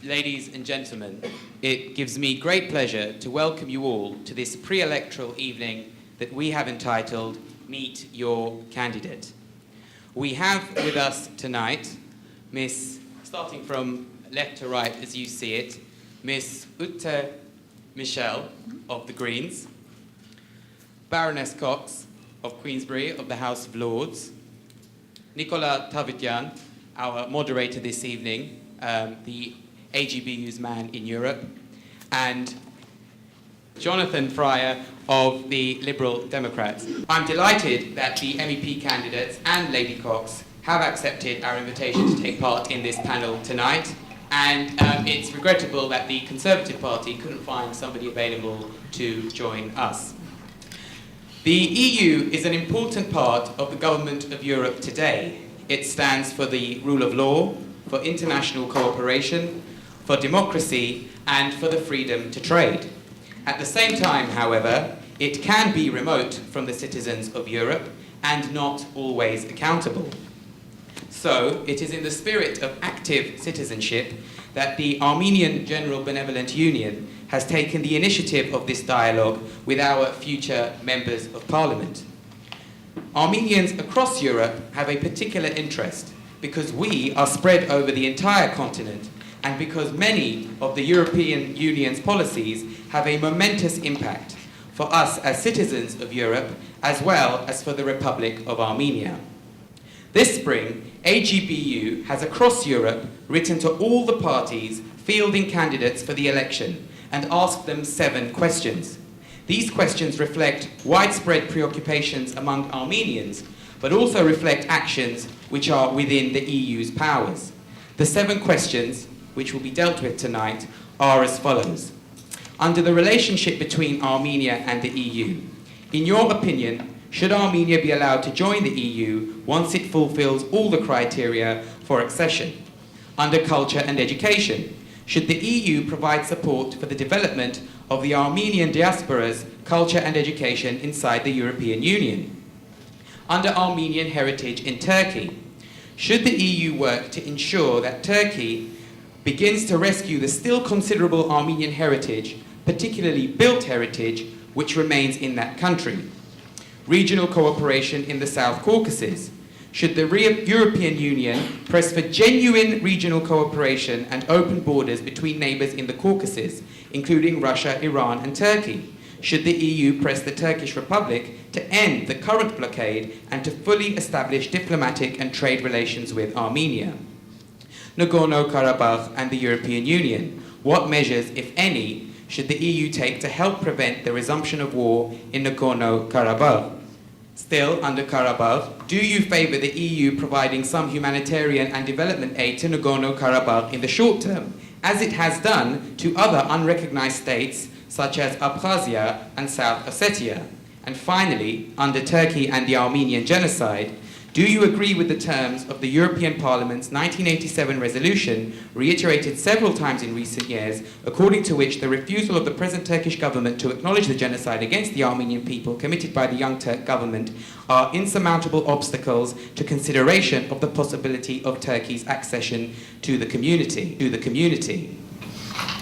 Ladies and gentlemen, it gives me great pleasure to welcome you all to this pre-electoral evening that we have entitled Meet Your Candidate. We have with us tonight starting from left to right as you see it, Miss Michel of the Greens, Baroness Cox of Queensberry of the House of Lords, Nicolas Tavitian, our moderator this evening, the AGBU's man in Europe, and Jonathan Fryer of the Liberal Democrats. I'm delighted that the MEP candidates and Lady Cox have accepted our invitation to take part in this panel tonight, and it's regrettable that the Conservative Party couldn't find somebody available to join us. The EU is an important part of the government of Europe today. It stands for the rule of law, for international cooperation, for democracy, and for the freedom to trade. At the same time, however, it can be remote from the citizens of Europe and not always accountable. So, it is in the spirit of active citizenship that the Armenian General Benevolent Union has taken the initiative of this dialogue with our future members of Parliament. Armenians across Europe have a particular interest because we are spread over the entire continent and because many of the European Union's policies have a momentous impact for us as citizens of Europe as well as for the Republic of Armenia. This spring, AGBU has across Europe written to all the parties fielding candidates for the election and asked them 7 questions. These questions reflect widespread preoccupations among Armenians, but also reflect actions which are within the EU's powers. The 7 questions, which will be dealt with tonight, are as follows. Under the relationship between Armenia and the EU, in your opinion, should Armenia be allowed to join the EU once it fulfills all the criteria for accession? Under culture and education, should the EU provide support for the development of the Armenian diaspora's culture and education inside the European Union? Under Armenian heritage in Turkey, should the EU work to ensure that Turkey begins to rescue the still considerable Armenian heritage, particularly built heritage, which remains in that country? Regional cooperation in the South Caucasus. Should the European Union press for genuine regional cooperation and open borders between neighbours in the Caucasus, including Russia, Iran and Turkey? Should the EU press the Turkish Republic to end the current blockade and to fully establish diplomatic and trade relations with Armenia? Nagorno-Karabakh and the European Union. What measures, if any, should the EU take to help prevent the resumption of war in Nagorno-Karabakh? Still, under Karabakh, do you favour the EU providing some humanitarian and development aid to Nagorno-Karabakh in the short term, as it has done to other unrecognised states such as Abkhazia and South Ossetia? And finally, under Turkey and the Armenian genocide, do you agree with the terms of the European Parliament's 1987 resolution, reiterated several times in recent years, according to which the refusal of the present Turkish government to acknowledge the genocide against the Armenian people committed by the Young Turk government are insurmountable obstacles to consideration of the possibility of Turkey's accession to the community?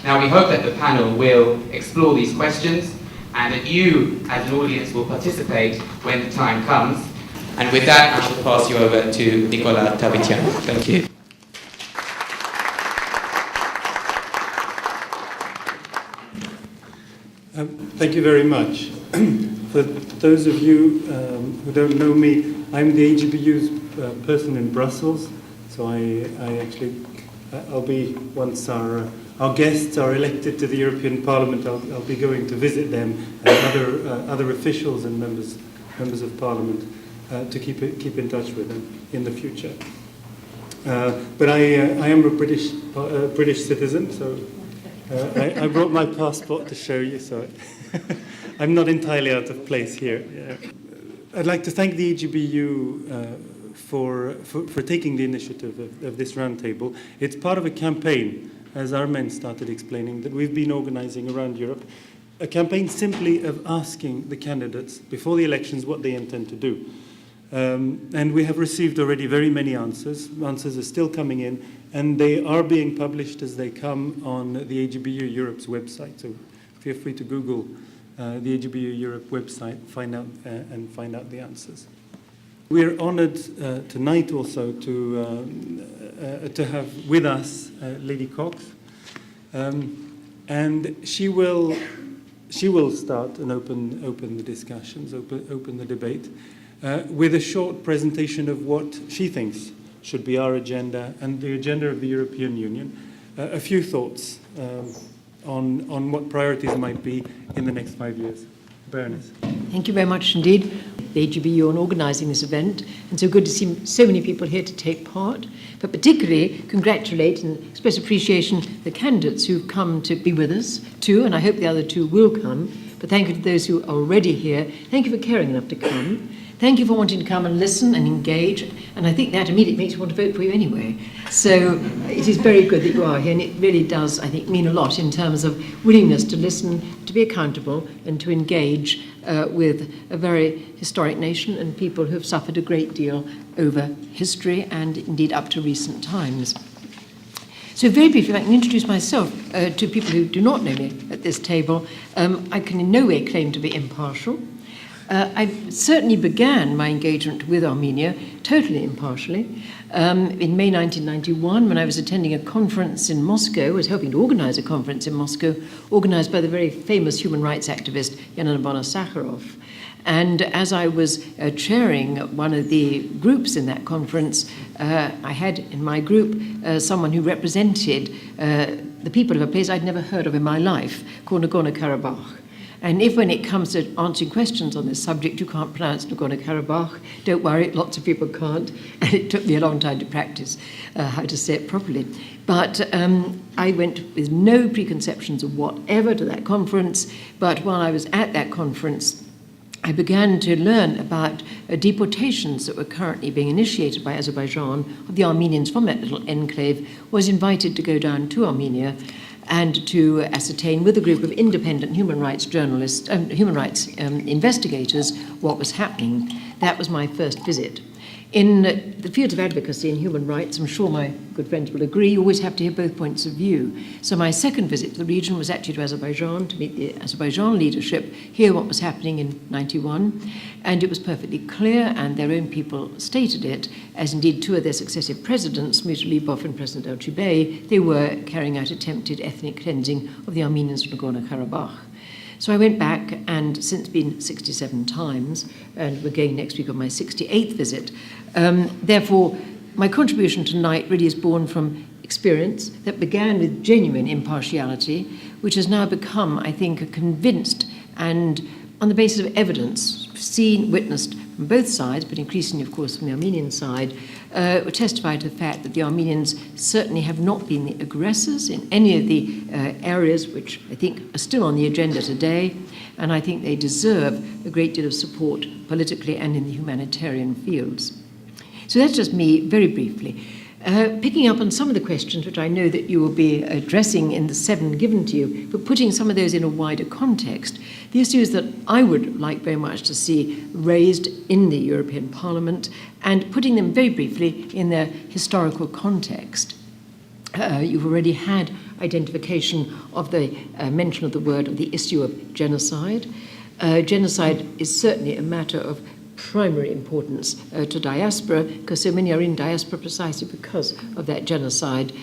Now, we hope that the panel will explore these questions and that you, as an audience, will participate when the time comes. And with that, I shall pass you over to Nicolas Tavitian. Thank you. Thank you very much. For those of you who don't know me, I'm the AGBU's person in Brussels. So I'll be, once our guests are elected to the European Parliament, I'll be going to visit them and other officials and members of Parliament to keep in touch with them in the future. But I am a British citizen, so I brought my passport to show you, so I'm not entirely out of place here. I'd like to thank the AGBU for taking the initiative of this roundtable. It's part of a campaign, as Armen started explaining, that we've been organizing around Europe, a campaign simply of asking the candidates before the elections what they intend to do. And we have received already very many answers. Answers are still coming in, and they are being published as they come on the AGBU Europe's website. So feel free to Google the AGBU Europe website, find out the answers. We're honoured tonight also to have with us Lady Cox, and she will start and open the discussions, open the debate with a short presentation of what she thinks should be our agenda and the agenda of the European Union. A few thoughts on what priorities might be in the next 5 years. Baroness. Thank you very much indeed, the AGBU, on organising this event, and so good to see so many people here to take part, but particularly congratulate and express appreciation to the candidates who've come to be with us too, and I hope the other two will come, but thank you to those who are already here. Thank you for caring enough to come. Thank you for wanting to come and listen and engage, and I think that immediately makes me want to vote for you anyway. So it is very good that you are here, and it really does, I think, mean a lot in terms of willingness to listen, to be accountable, and to engage with a very historic nation and people who have suffered a great deal over history and indeed up to recent times. So very briefly, if I can introduce myself to people who do not know me at this table, I can in no way claim to be impartial. I certainly began my engagement with Armenia totally impartially. In May 1991, when I was attending a conference in Moscow, I was helping to organize a conference in Moscow, organized by the very famous human rights activist Yana Sakharov. And as I was chairing one of the groups in that conference, I had in my group someone who represented the people of a place I'd never heard of in my life, called Nagorno-Karabakh. And if when it comes to answering questions on this subject you can't pronounce Nagorno-Karabakh, don't worry, lots of people can't, and it took me a long time to practice how to say it properly. But I went with no preconceptions of whatever to that conference, but while I was at that conference, I began to learn about deportations that were currently being initiated by Azerbaijan of the Armenians from that little enclave, was invited to go down to Armenia and to ascertain with a group of independent human rights journalists, human rights investigators, what was happening. That was my first visit. In the field of advocacy and human rights, I'm sure my good friends will agree, you always have to hear both points of view. So my second visit to the region was actually to Azerbaijan, to meet the Azerbaijan leadership, hear what was happening in '91, and it was perfectly clear, and their own people stated it, as indeed two of their successive presidents, Michel and President Elchibey, they were carrying out attempted ethnic cleansing of the Armenians of Nagorno-Karabakh. So I went back and since been 67 times, and we're going next week on my 68th visit. Therefore, my contribution tonight really is born from experience that began with genuine impartiality, which has now become, I think, a convinced and on the basis of evidence, seen, witnessed from both sides, but increasingly, of course, from the Armenian side, testify to the fact that the Armenians certainly have not been the aggressors in any of the areas which I think are still on the agenda today, and I think they deserve a great deal of support politically and in the humanitarian fields. So that's just me, very briefly. Picking up on some of the questions which I know that you will be addressing in the 7 given to you, but putting some of those in a wider context, the issues that I would like very much to see raised in the European Parliament and putting them very briefly in their historical context. You've already had identification of the mention of the word of the issue of genocide. Genocide is certainly a matter of primary importance to diaspora, because so many are in diaspora precisely because of that genocide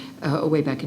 way back in